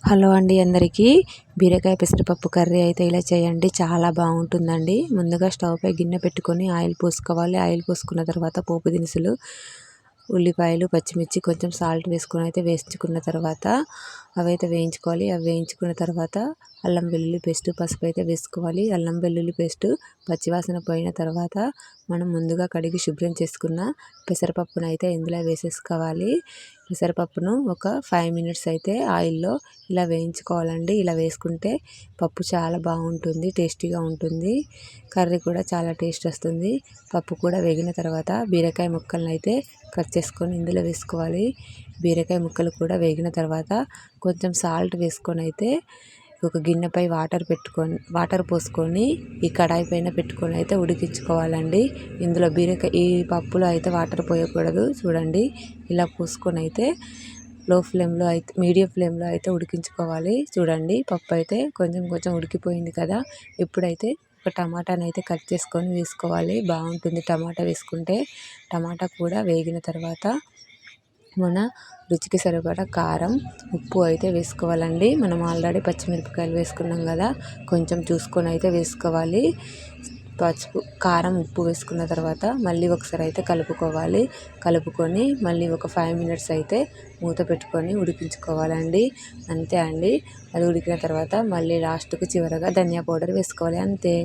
Hello అండి అందరికీ. బీరకాయ పెసరపప్పు కర్రీ అయితే ఇలా చేయండి, చాలా బాగుంటుందండి. ముందుగా స్టవ్ పై గిన్నె పెట్టుకొని ఆయిల్ పోసుకోవాలి. ఆయిల్ పోసుకున్న తర్వాత పోపు దినుసులు, ఉల్లిపాయలు, పచ్చిమిర్చి, కొంచెం సాల్ట్ వేసుకొని అయితే వేయించుకున్న తర్వాత అవైతే వేయించుకోవాలి. అవి వేయించుకున్న తర్వాత అల్లం వెల్లుల్లి పేస్ట్, పసుపు అయితే వేసుకోవాలి. అల్లం వెల్లుల్లి పేస్ట్ పచ్చివాసన పోయిన తర్వాత మనం ముందుగా కడిగి శుభ్రం చేసుకున్న పెసరపప్పును అయితే ఇందులో వేసేసుకోవాలి. పెసరపప్పును ఒక 5 మినిట్స్ అయితే ఆయిల్లో ఇలా వేయించుకోవాలండి. ఇలా వేసుకుంటే పప్పు చాలా బాగుంటుంది, టేస్టీగా ఉంటుంది. కర్రీ కూడా చాలా టేస్ట్ వస్తుంది. పప్పు కూడా వేగిన తర్వాత బీరకాయ ముక్కలను అయితే కట్ చేసుకొని ఇందులో వేసుకోవాలి. బీరకాయ ముక్కలు కూడా వేగిన తర్వాత కొంచెం సాల్ట్ వేసుకొని అయితే ఒక గిన్నెపై వాటర్ పోసుకొని ఈ కడాయి పైన పెట్టుకొని అయితే ఉడికించుకోవాలండి. ఇందులో ఈ పప్పులో అయితే వాటర్ పోయకూడదు. చూడండి, ఇలా పోసుకొని అయితే మీడియం ఫ్లేమ్లో అయితే ఉడికించుకోవాలి. చూడండి, పప్పు అయితే కొంచెం ఉడికిపోయింది కదా. ఇప్పుడైతే ఒక టమాటాని అయితే కట్ చేసుకొని వేసుకోవాలి. బాగుంటుంది టమాటా వేసుకుంటే. టమాటా కూడా వేగిన తర్వాత మన రుచికి సరిపడా కారం, ఉప్పు అయితే వేసుకోవాలండి. మనం ఆల్రెడీ పచ్చిమిరపకాయలు వేసుకున్నాం కదా, కొంచెం చూసుకొని అయితే వేసుకోవాలి. పసుపు, కారం, ఉప్పు వేసుకున్న తర్వాత మళ్ళీ ఒకసారి అయితే కలుపుకొని మళ్ళీ ఒక 5 మినిట్స్ అయితే మూత పెట్టుకొని ఉడికించుకోవాలండి. అంతే అండి. అది ఉడికిన తర్వాత మళ్ళీ లాస్ట్కు చివరగా ధనియా పౌడర్ వేసుకోవాలి, అంతే.